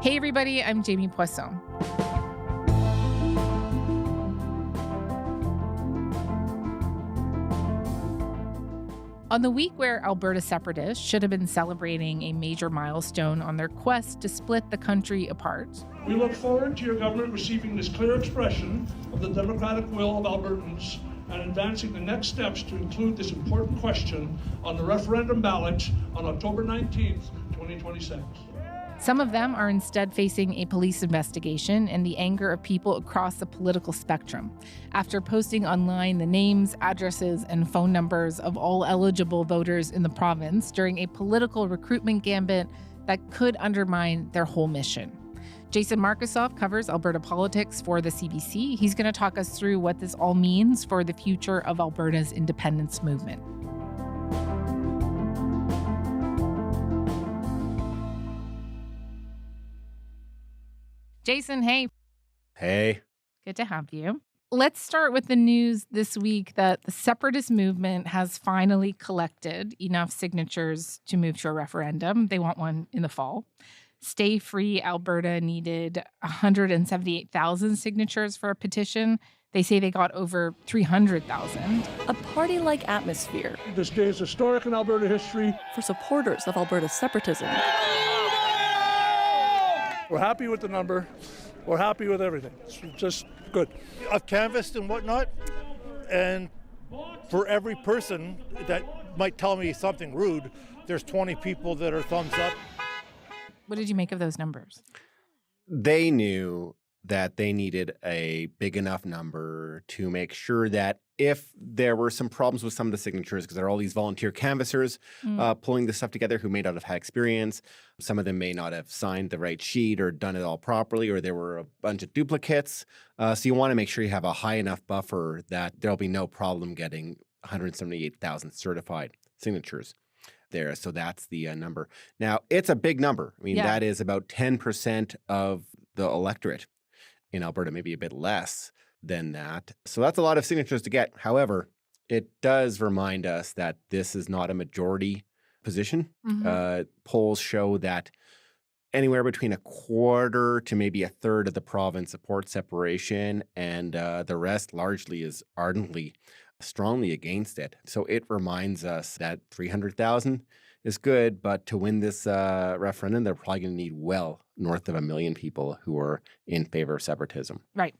Hey everybody, I'm Jamie Poisson. On the week where Alberta separatists should have been celebrating a major milestone on their quest to split the country apart, we look forward to your government receiving this clear expression of the democratic will of Albertans and advancing the next steps to include this important question on the referendum ballot on October 19th, 2026. some of them are instead facing a police investigation and the anger of people across the political spectrum after posting online the names, addresses, and phone numbers of all eligible voters in the province during a political recruitment gambit that could undermine their whole mission. Jason Markusoff covers Alberta politics for the CBC. He's going to talk us through what this all means for the future of Alberta's independence movement. Jason, hey. Hey. Good to have you. Let's start with the news this week that the separatist movement has finally collected enough signatures to move to a referendum. They want one in the fall. Stay Free Alberta needed 178,000 signatures for a petition. They say they got over 300,000. A party-like atmosphere This day is historic in Alberta history. for supporters of Alberta's separatism. We're happy with the number. We're happy with everything. It's just good. I've canvassed and whatnot, and for every person that might tell me something rude, there's 20 people that are thumbs up. What did you make of those numbers? They knew that they needed a big enough number to make sure that if there were some problems with some of the signatures, because there are all these volunteer canvassers pulling this stuff together who may not have had experience. Some of them may not have signed the right sheet or done it all properly, or there were a bunch of duplicates. So you want to make sure you have a high enough buffer that there'll be no problem getting 178,000 certified signatures there. So that's the number. Now, it's a big number. I mean, that is about 10% of the electorate in Alberta, maybe a bit less than that. So that's a lot of signatures to get. However, it does remind us that this is not a majority position. Polls show that anywhere between a quarter to maybe a third of the province supports separation, and the rest largely is ardently, strongly against it. So it reminds us that 300,000 is good, but to win this referendum, they're probably going to need well north of 1 million people who are in favor of separatism. Right.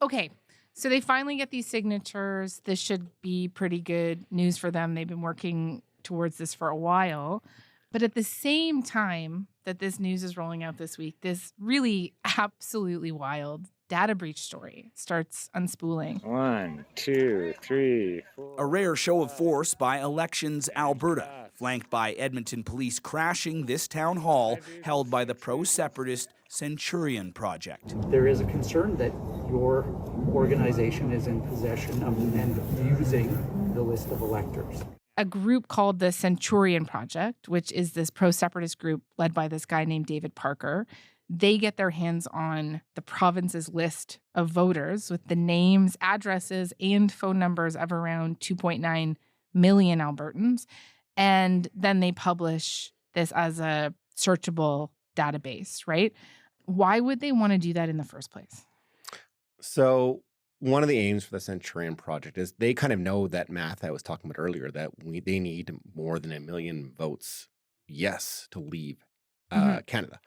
Okay. So they finally get these signatures. This should be pretty good news for them. They've been working towards this for a while. But at the same time that this news is rolling out this week, this really absolutely wild data breach story starts unspooling. 1, 2, 3, 4. A rare show of force by Elections Alberta, flanked by Edmonton police crashing this town hall held by the pro-separatist Centurion Project. There is a concern that your organization is in possession of and using the list of electors. A group called the Centurion Project, which is this pro-separatist group led by this guy named David Parker, they get their hands on the province's list of voters with the names, addresses, and phone numbers of around 2.9 million Albertans. And then they publish this as a searchable database, right? Why would they want to do that in the first place? So one of the aims for the Centurion Project is they kind of know that math I was talking about earlier, that they need more than 1 million votes, yes, to leave Canada.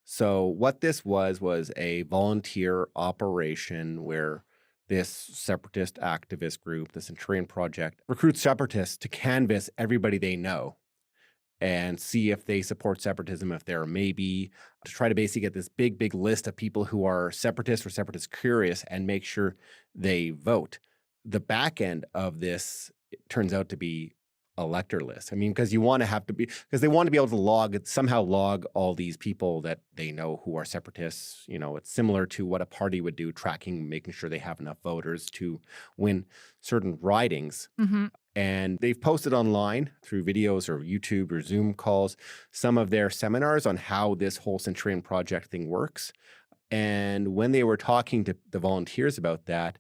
So what this was a volunteer operation where this separatist activist group, the Centurion Project, recruits separatists to canvass everybody they know and see if they support separatism, if there may be, to try to basically get this big list of people who are separatist or separatist curious and make sure they vote. The back end of this turns out to be elector list. I mean, because they want to be able to somehow log all these people that they know who are separatists. You know, it's similar to what a party would do, tracking, making sure they have enough voters to win certain ridings. And they've posted online through videos or YouTube or Zoom calls some of their seminars on how this whole Centurion Project thing works. And when they were talking to the volunteers about that,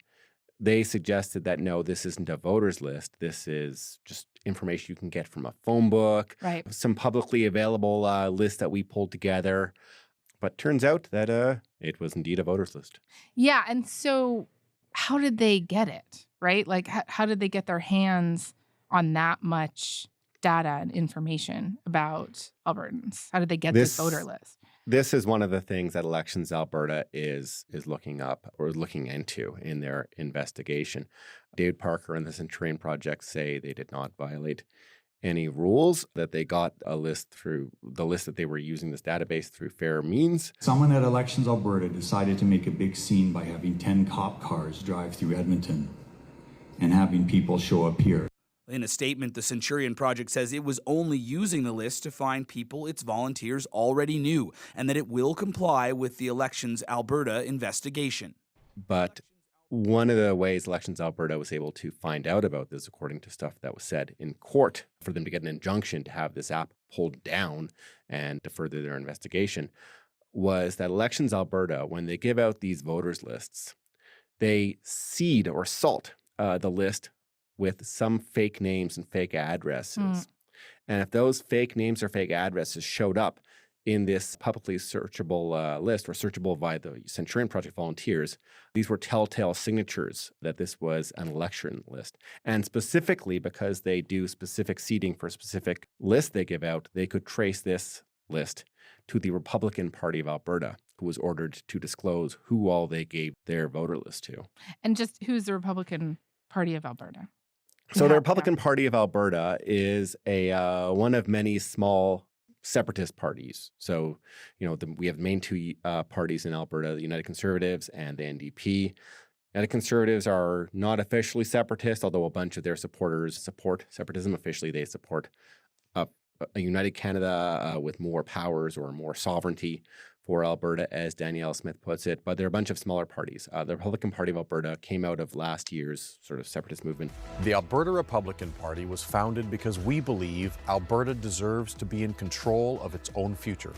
they suggested that, no, this isn't a voters list. This is just information you can get from a phone book, Right. some publicly available lists that we pulled together. But turns out that it was indeed a voters list. Yeah. And so how did they get it, right? Like, how did they get their hands on that much data and information about Albertans? How did they get this voter list? This is one of the things that Elections Alberta is looking up or looking into in their investigation. David Parker and the Centurion Project say they did not violate any rules, that they got a list through the list that they were using this database through fair means. Someone at Elections Alberta decided to make a big scene by having 10 cop cars drive through Edmonton and having people show up here. In a statement, the Centurion Project says it was only using the list to find people its volunteers already knew, and that it will comply with the Elections Alberta investigation. But one of the ways Elections Alberta was able to find out about this, according to stuff that was said in court, for them to get an injunction to have this app pulled down and to further their investigation, was that Elections Alberta, when they give out these voters lists, they seed or salt the list with some fake names and fake addresses. And if those fake names or fake addresses showed up in this publicly searchable list or searchable by the Centurion Project volunteers, these were telltale signatures that this was an election list. And specifically because they do specific seeding for a specific list they give out, they could trace this list to the Republican Party of Alberta, who was ordered to disclose who all they gave their voter list to. And just who's the Republican Party of Alberta? So the Republican Party of Alberta is one of many small separatist parties. So, we have the main two parties in Alberta, the United Conservatives and the NDP. United Conservatives are not officially separatist, although a bunch of their supporters support separatism. Officially, they support a united Canada with more powers or more sovereignty for Alberta, as Danielle Smith puts it. But there are a bunch of smaller parties. The Republican Party of Alberta came out of last year's sort of separatist movement. The Alberta Republican Party was founded because we believe Alberta deserves to be in control of its own future.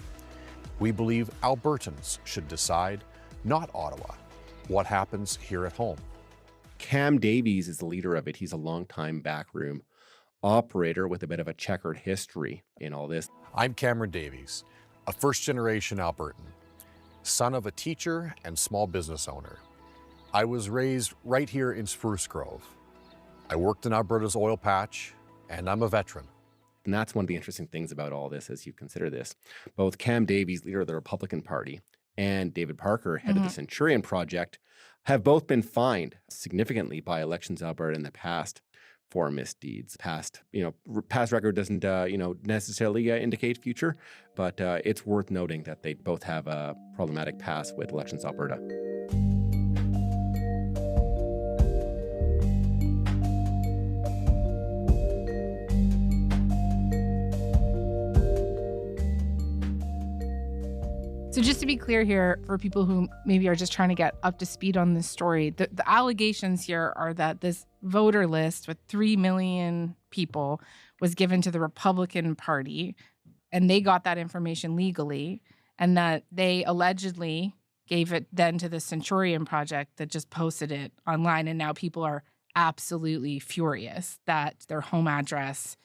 We believe Albertans should decide, not Ottawa, what happens here at home. Cam Davies is the leader of it. He's a longtime backroom operator with a bit of a checkered history in all this. I'm Cameron Davies, a first-generation Albertan, son of a teacher and small business owner. I was raised right here in Spruce Grove. I worked in Alberta's oil patch, and I'm a veteran. And that's one of the interesting things about all this as you consider this. Both Cam Davies, leader of the Republican Party, and David Parker, head of the Centurion Project, have both been fined significantly by Elections Alberta in the past for misdeeds. Past record doesn't, necessarily indicate future, but it's worth noting that they both have a problematic past with Elections Alberta. So just to be clear here, for people who maybe are just trying to get up to speed on this story, the allegations here are that this voter list with 3 million people was given to the Republican Party, and they got that information legally, and that they allegedly gave it then to the Centurion Project that just posted it online, and now people are absolutely furious that their home address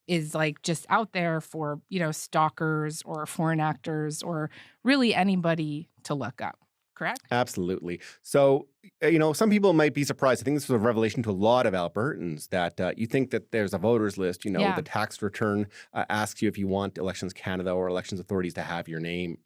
is like just out there for, stalkers or foreign actors or really anybody to look up. Correct? Absolutely. So, some people might be surprised. I think this was a revelation to a lot of Albertans that you think that there's a voters list, the tax return asks you if you want Elections Canada or elections authorities to have your name,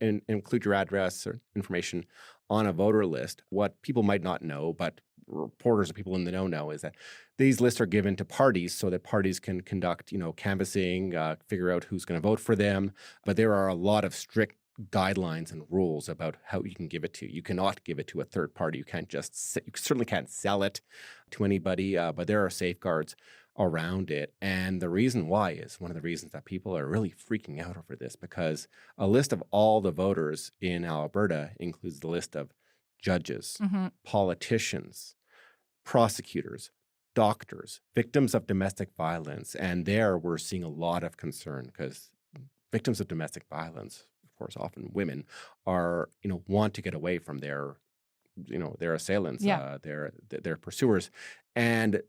and include your address or information on a voter list. What people might not know, but reporters or people in the know is that these lists are given to parties so that parties can conduct, canvassing, figure out who's going to vote for them. But there are a lot of strict guidelines and rules about how you can give it to. You cannot give it to a third party. You certainly can't sell it to anybody, but there are safeguards around it. And the reason why is one of the reasons that people are really freaking out over this, because a list of all the voters in Alberta includes the list of judges, politicians, prosecutors, doctors, victims of domestic violence. And there we're seeing a lot of concern because victims of domestic violence, of course, often women, are, want to get away from their assailants, their pursuers. And,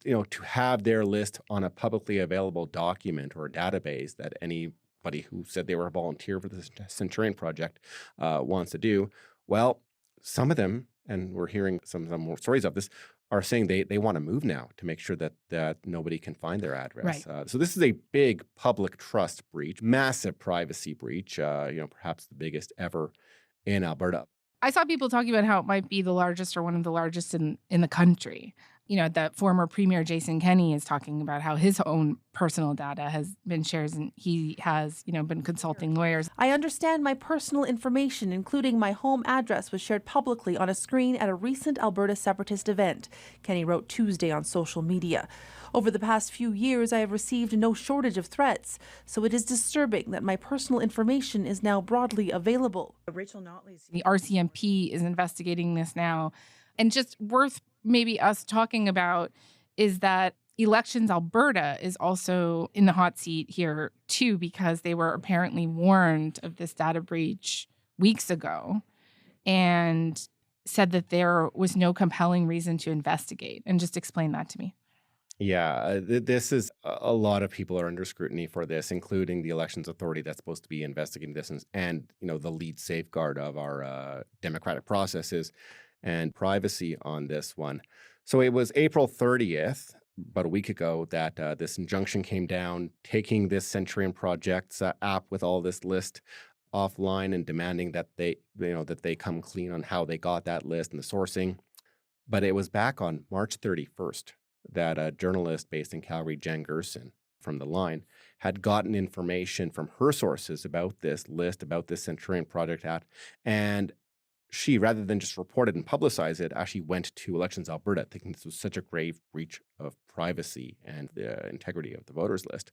to have their list on a publicly available document or database that anybody anybody who said they were a volunteer for the Centurion Project wants to do. Well, some of them, and we're hearing some more stories of this, are saying they want to move now to make sure that nobody can find their address. Right. So this is a big public trust breach, massive privacy breach, perhaps the biggest ever in Alberta. I saw people talking about how it might be the largest or one of the largest in the country. That former Premier Jason Kenney is talking about how his own personal data has been shared, and he has, been consulting lawyers. I understand my personal information, including my home address, was shared publicly on a screen at a recent Alberta separatist event, Kenney wrote Tuesday on social media. Over the past few years, I have received no shortage of threats, so it is disturbing that my personal information is now broadly available. The RCMP is investigating this now, and just worth maybe us talking about is that Elections Alberta is also in the hot seat here too, because they were apparently warned of this data breach weeks ago and said that there was no compelling reason to investigate. And just explain that to me. Yeah, this is a lot of people are under scrutiny for this, including the Elections Authority that's supposed to be investigating this, and the lead safeguard of our democratic processes and privacy on this one. So it was April 30th, about a week ago, that this injunction came down, taking this Centurion Project's app with all this list offline and demanding that they come clean on how they got that list and the sourcing. But it was back on March 31st that a journalist based in Calgary, Jen Gerson, from The Line, had gotten information from her sources about this list, about this Centurion Project app, and she, rather than just report it and publicize it, actually went to Elections Alberta, thinking this was such a grave breach of privacy and the integrity of the voters list.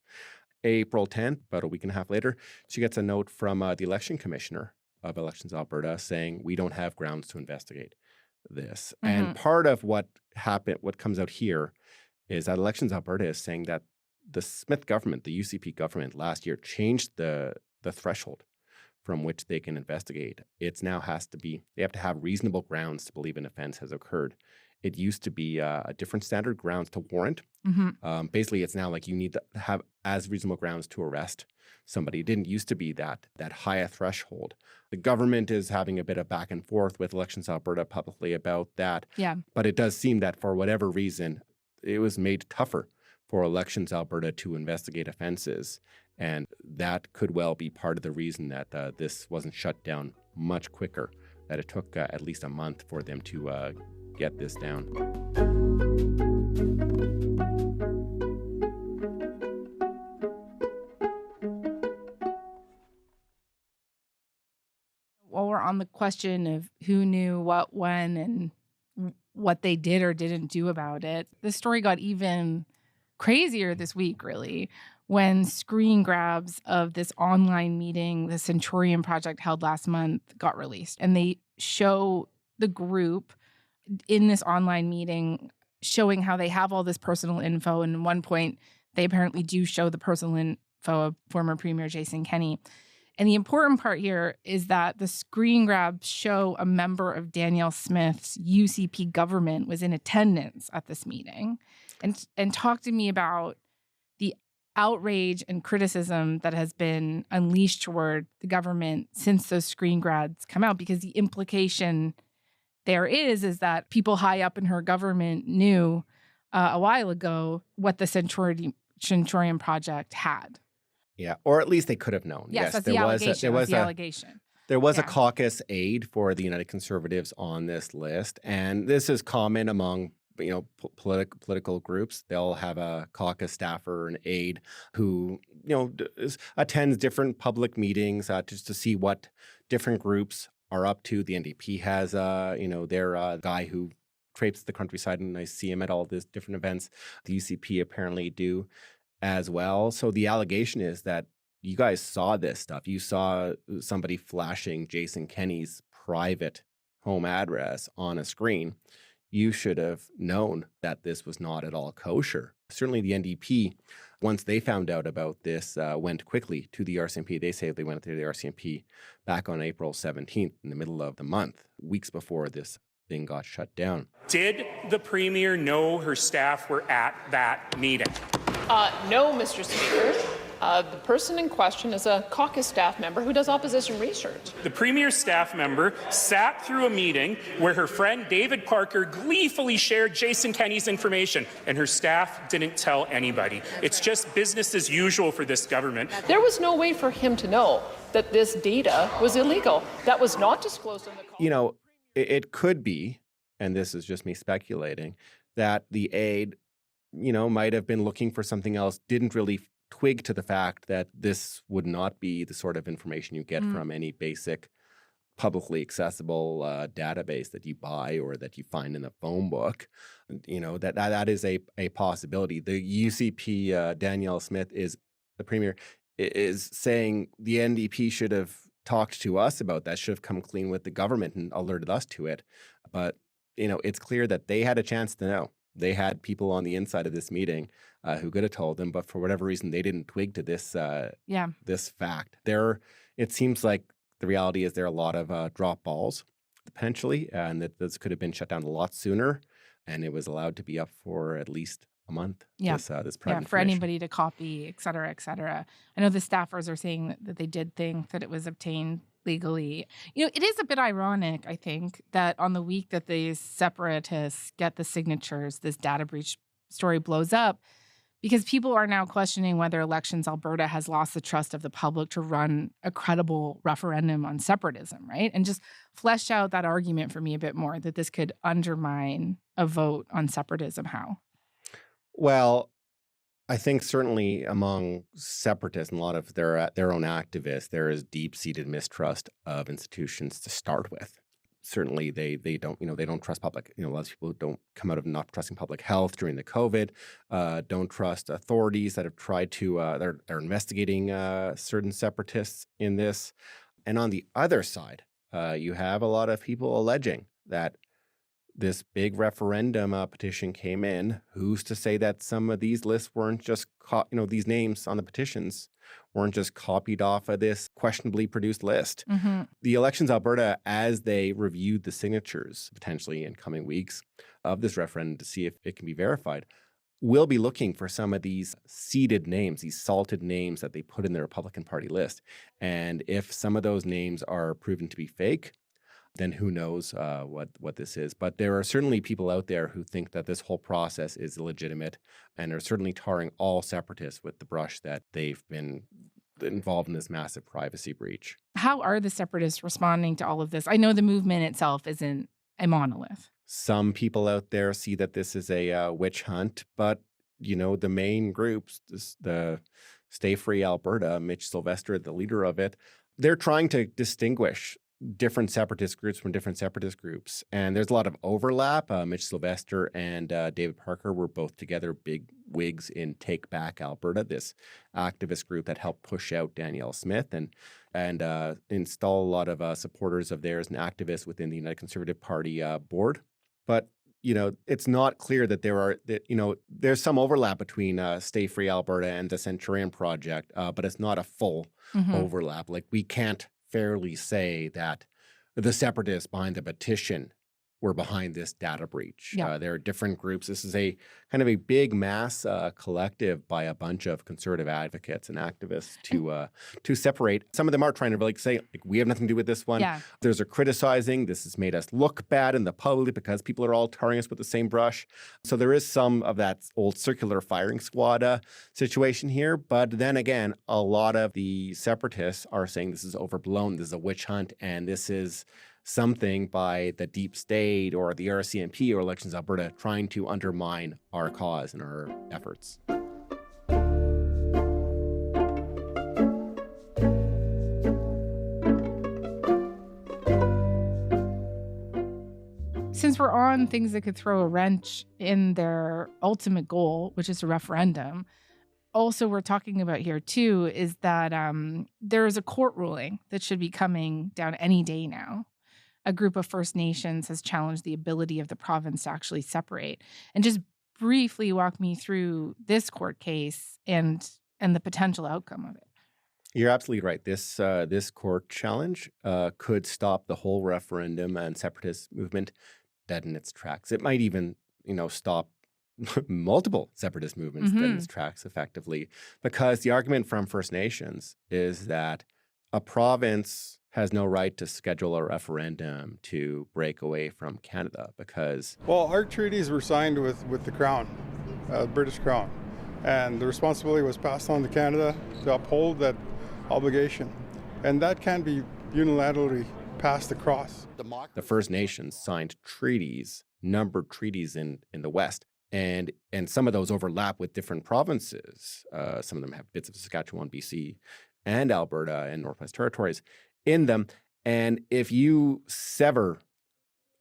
April 10th, about a week and a half later, she gets a note from the election commissioner of Elections Alberta saying, we don't have grounds to investigate this. Mm-hmm. And part of what comes out here is that Elections Alberta is saying that the Smith government, the UCP government last year, changed the threshold from which they can investigate. It now they have to have reasonable grounds to believe an offense has occurred. It used to be a different standard, grounds to warrant. Mm-hmm. Basically, it's now like you need to have as reasonable grounds to arrest somebody. It didn't used to be that high a threshold. The government is having a bit of back and forth with Elections Alberta publicly about that. Yeah. But it does seem that for whatever reason, it was made tougher for Elections Alberta to investigate offenses. And that could well be part of the reason that this wasn't shut down much quicker, that it took at least a month for them to get this down. While we're on the question of who knew what, when, and what they did or didn't do about it, the story got even crazier this week, really, when screen grabs of this online meeting the Centurion Project held last month got released. And they show the group in this online meeting showing how they have all this personal info. And at one point, they apparently do show the personal info of former Premier Jason Kenney. And the important part here is that the screen grabs show a member of Danielle Smith's UCP government was in attendance at this meeting and talked to me about the outrage and criticism that has been unleashed toward the government since those screen grabs come out, because the implication there is that people high up in her government knew a while ago what the Centurion Project had. Yeah, or at least they could have known. Yes, that's the allegation. There was a caucus aide for the United Conservatives on this list, and this is common among political groups. They'll have a caucus staffer, an aide, who attends different public meetings just to see what different groups are up to. The NDP has their guy who traipses the countryside, and I see him at all these different events. The UCP apparently do as well. So the allegation is that you guys saw this stuff. You saw somebody flashing Jason Kenney's private home address on a screen. You should have known that this was not at all kosher. Certainly the NDP, once they found out about this, went quickly to the RCMP. They say they went to the RCMP back on April 17th, in the middle of the month, weeks before this thing got shut down. Did the Premier know her staff were at that meeting? No, Mr. Speaker. The person in question is a caucus staff member who does opposition research. The Premier's staff member sat through a meeting where her friend David Parker gleefully shared Jason Kenney's information, and her staff didn't tell anybody. It's just business as usual for this government. There was no way for him to know that this data was illegal. That was not disclosed in the call. You know, it could be, and this is just me speculating, that the aide, might have been looking for something else, didn't really twig to the fact that this would not be the sort of information you get from any basic publicly accessible database that you buy or that you find in the phone book. That is a possibility. The UCP, Danielle Smith, the Premier, is saying the NDP should have talked to us about that, should have come clean with the government and alerted us to it. But, it's clear that they had a chance to know. They had people on the inside of this meeting who could have told them, but for whatever reason, they didn't twig to this this fact. It seems like the reality is there are a lot of drop balls, potentially, and that this could have been shut down a lot sooner, and it was allowed to be up for at least a month. Yeah. This private for anybody to copy, et cetera, et cetera. I know the staffers are saying that they did think that it was obtained legally. It is a bit ironic, I think, that on the week that the separatists get the signatures, this data breach story blows up, because people are now questioning whether Elections Alberta has lost the trust of the public to run a credible referendum on separatism, right? And just flesh out that argument for me a bit more, that this could undermine a vote on separatism. How? Well, I think certainly among separatists and a lot of their own activists, there is deep-seated mistrust of institutions to start with. Certainly, they don't trust public. A lot of people don't come out of not trusting public health during the COVID. Don't trust authorities that have tried to are investigating certain separatists in this. And on the other side, you have a lot of people alleging that this big referendum petition came in. Who's to say that some of these lists weren't just, these names on the petitions weren't just copied off of this questionably produced list? Mm-hmm. The Elections Alberta, as they reviewed the signatures potentially in coming weeks of this referendum to see if it can be verified, will be looking for some of these seeded names, these salted names that they put in the Republican Party list. And if some of those names are proven to be fake, then who knows what this is. But there are certainly people out there who think that this whole process is illegitimate and are certainly tarring all separatists with the brush that they've been involved in this massive privacy breach. How are the separatists responding to all of this? I know the movement itself isn't a monolith. Some people out there see that this is a witch hunt, but, the main groups, the Stay Free Alberta, Mitch Sylvester, the leader of it, they're trying to distinguish different separatist groups from different separatist groups. And there's a lot of overlap. Mitch Sylvester and David Parker were both together big wigs in Take Back Alberta, this activist group that helped push out Danielle Smith and install a lot of supporters of theirs and activists within the United Conservative Party board. But, it's not clear that there's some overlap between Stay Free Alberta and the Centurion Project, but it's not a full overlap. Like, we can't fairly say that the separatists behind the petition were behind this data breach. Yeah. There are different groups. This is a kind of a big mass collective by a bunch of conservative advocates and activists to separate. Some of them are trying to say, we have nothing to do with this one. Yeah. There's a criticizing. This has made us look bad in the public because people are all tarring us with the same brush. So there is some of that old circular firing squad situation here. But then again, a lot of the separatists are saying this is overblown. This is a witch hunt, and this is something by the deep state or the RCMP or Elections Alberta trying to undermine our cause and our efforts. Since we're on things that could throw a wrench in their ultimate goal, which is a referendum, also we're talking about here too is that there is a court ruling that should be coming down any day now. A group of First Nations has challenged the ability of the province to actually separate. And just briefly walk me through this court case and the potential outcome of it. You're absolutely right. This court challenge could stop the whole referendum and separatist movement dead in its tracks. It might even, stop multiple separatist movements in its tracks effectively, because the argument from First Nations is that a province has no right to schedule a referendum to break away from Canada because... Well, our treaties were signed with the Crown, British Crown, and the responsibility was passed on to Canada to uphold that obligation. And that can't be unilaterally passed across. The First Nations signed treaties, numbered treaties in the West, and some of those overlap with different provinces. Some of them have bits of Saskatchewan, BC, and Alberta and Northwest Territories in them. And if you sever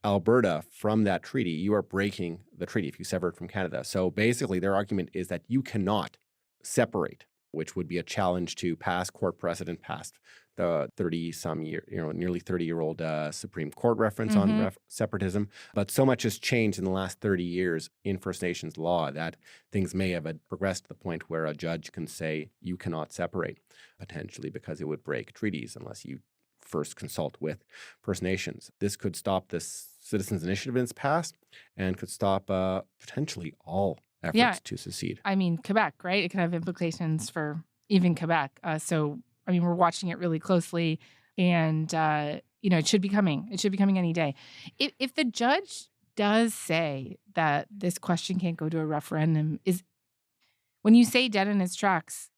Alberta from that treaty, you are breaking the treaty if you sever it from Canada. So basically, their argument is that you cannot separate, which would be a challenge to past court precedent, past the 30-some year, nearly 30-year-old Supreme Court reference on separatism. But so much has changed in the last 30 years in First Nations law that things may have progressed to the point where a judge can say you cannot separate, potentially because it would break treaties unless you first consult with First Nations. This could stop this citizens' initiative in its past and could stop potentially all efforts to secede. I mean, Quebec, right? It could have implications for even Quebec. We're watching it really closely, and it should be coming. It should be coming any day. If the judge does say that this question can't go to a referendum, when you say dead in its tracks,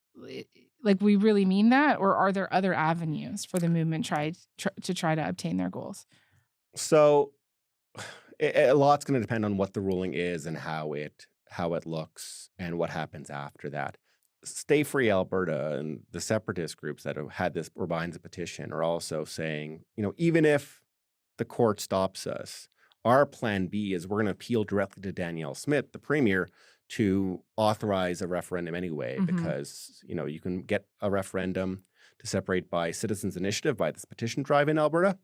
like we really mean that, or are there other avenues for the movement to try to obtain their goals? So, a lot's going to depend on what the ruling is and how it looks and what happens after that. Stay Free Alberta and the separatist groups that have had this or behind the petition are also saying, even if the court stops us, our plan B is we're going to appeal directly to Danielle Smith, the premier, to authorize a referendum anyway, because, you can get a referendum to separate by citizens' initiative, by this petition drive in Alberta,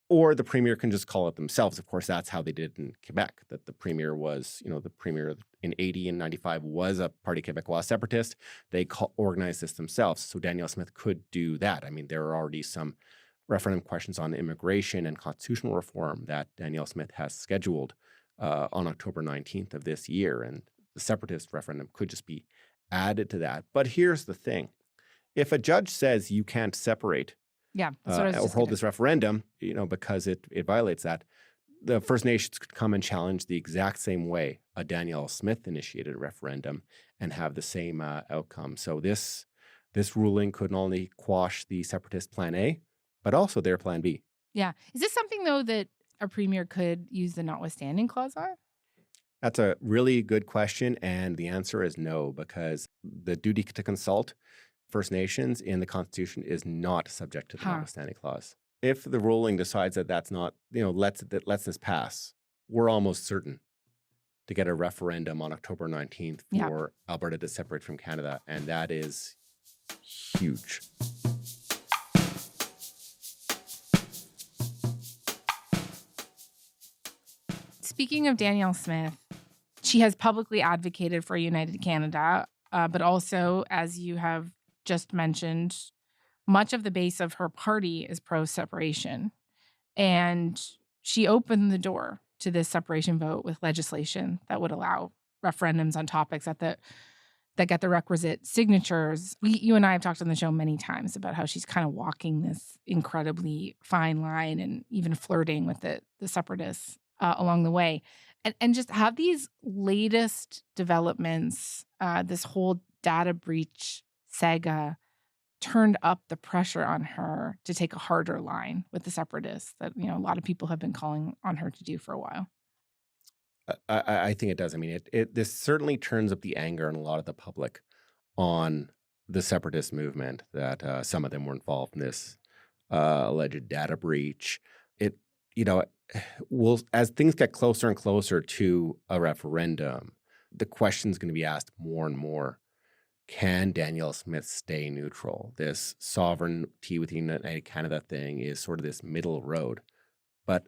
or the premier can just call it themselves. Of course, that's how they did in Quebec, that the premier was, the premier in 80 and 95 was a Parti Québécois separatist. They organized this themselves. So Danielle Smith could do that. I mean, there are already some referendum questions on immigration and constitutional reform that Danielle Smith has scheduled on October 19th of this year. And the separatist referendum could just be added to that. But here's the thing. If a judge says you can't separate or hold this referendum, because it violates that, the First Nations could come and challenge the exact same way a Danielle Smith-initiated referendum and have the same outcome. So this ruling could not only quash the separatist Plan A, but also their Plan B. Yeah. Is this something, though, that a premier could use the notwithstanding clause on? That's a really good question, and the answer is no, because the duty to consult First Nations in the Constitution is not subject to the notwithstanding clause. If the ruling decides that that's not, lets this pass, we're almost certain to get a referendum on October 19th for Alberta to separate from Canada, and that is huge. Speaking of Danielle Smith, she has publicly advocated for a united Canada, but also, as you have just mentioned, much of the base of her party is pro-separation. And she opened the door to this separation vote with legislation that would allow referendums on topics that get the requisite signatures. You and I have talked on the show many times about how she's kind of walking this incredibly fine line and even flirting with the separatists along the way. And just have these latest developments, this whole data breach saga, turned up the pressure on her to take a harder line with the separatists that a lot of people have been calling on her to do for a while. I think it does. I mean, this certainly turns up the anger in a lot of the public on the separatist movement that some of them were involved in this alleged data breach. As things get closer and closer to a referendum, the question's going to be asked more and more. Can Danielle Smith stay neutral? This sovereignty within United Canada thing is sort of this middle road. But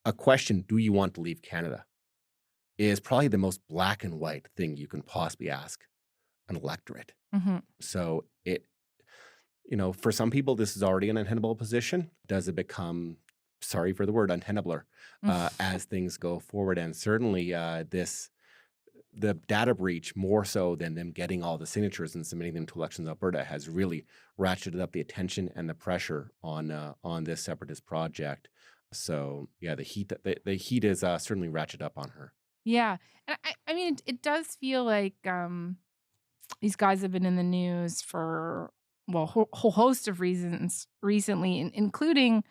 a question, do you want to leave Canada, is probably the most black and white thing you can possibly ask an electorate. So for some people, this is already an untenable position. Does it become, sorry for the word, untenabler as things go forward? And certainly the data breach, more so than them getting all the signatures and submitting them to Elections Alberta, has really ratcheted up the attention and the pressure on this separatist project. So yeah, the heat is certainly ratcheted up on her. Yeah. And I mean, it does feel like these guys have been in the news for, well, a whole host of reasons recently, including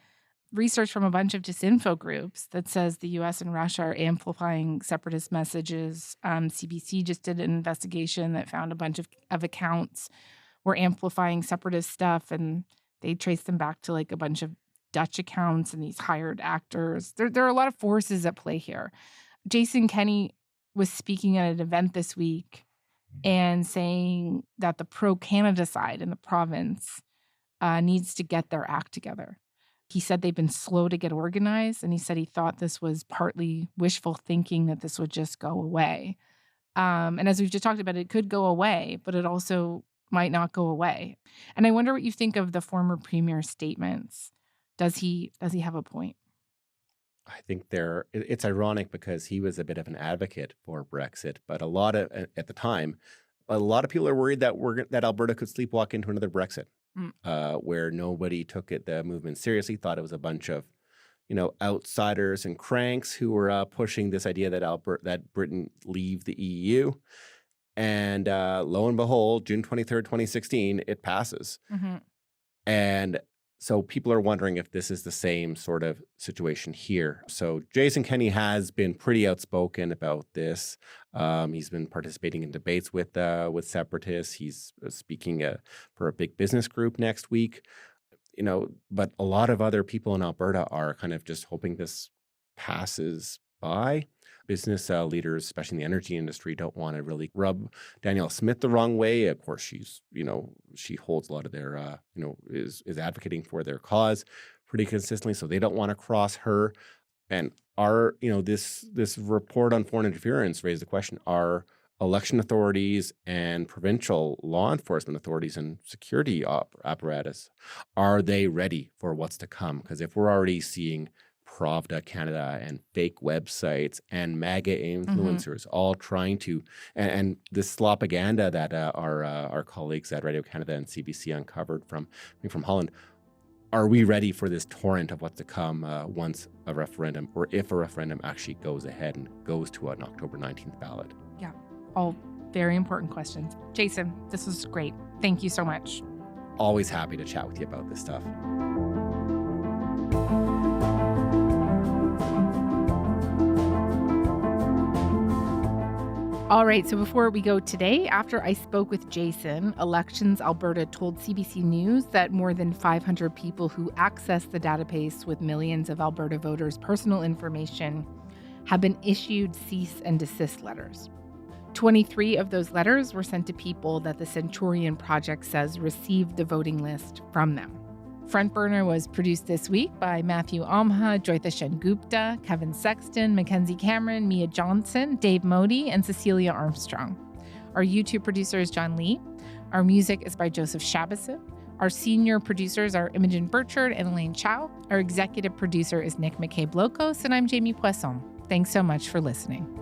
research from a bunch of disinfo groups that says the U.S. and Russia are amplifying separatist messages. CBC just did an investigation that found a bunch of accounts were amplifying separatist stuff, and they traced them back to like a bunch of Dutch accounts and these hired actors. There are a lot of forces at play here. Jason Kenney was speaking at an event this week and saying that the pro-Canada side in the province needs to get their act together. He said they've been slow to get organized, and he said he thought this was partly wishful thinking that this would just go away. And as we've just talked about, it could go away, but it also might not go away. And I wonder what you think of the former premier's statements. Does he have a point? I think it's ironic because he was a bit of an advocate for Brexit, but at the time, a lot of people are worried that Alberta could sleepwalk into another Brexit, where nobody took the movement seriously, thought it was a bunch of, outsiders and cranks who were pushing this idea that Britain leave the EU. And lo and behold, June 23rd, 2016, it passes. Mm-hmm. And so people are wondering if this is the same sort of situation here. So Jason Kenney has been pretty outspoken about this. He's been participating in debates with separatists. He's speaking for a big business group next week. But a lot of other people in Alberta are kind of just hoping this passes by. Business leaders, especially in the energy industry, don't want to really rub Danielle Smith the wrong way. Of course, she holds a lot of their, is advocating for their cause pretty consistently, so they don't want to cross her. And this report on foreign interference raised the question: are election authorities and provincial law enforcement authorities and security apparatus, are they ready for what's to come? Because if we're already seeing Pravda Canada and fake websites and MAGA influencers all trying to, and this slopaganda that our colleagues at Radio Canada and CBC uncovered from Holland, are we ready for this torrent of what's to come once a referendum, or if a referendum actually goes ahead and goes to an October 19th ballot? Yeah, all very important questions. Jason, this was great. Thank you so much. Always happy to chat with you about this stuff. All right, so before we go today, after I spoke with Jason, Elections Alberta told CBC News that more than 500 people who access the database with millions of Alberta voters' personal information have been issued cease and desist letters. 23 of those letters were sent to people that the Centurion Project says received the voting list from them. Front Burner was produced this week by Matthew Amha, Joytha Sengupta, Kevin Sexton, Mackenzie Cameron, Mia Johnson, Dave Modi, and Cecilia Armstrong. Our YouTube producer is John Lee. Our music is by Joseph Shabason. Our senior producers are Imogen Burchard and Elaine Chow. Our executive producer is Nick McCabe-Locos, and I'm Jamie Poisson. Thanks so much for listening.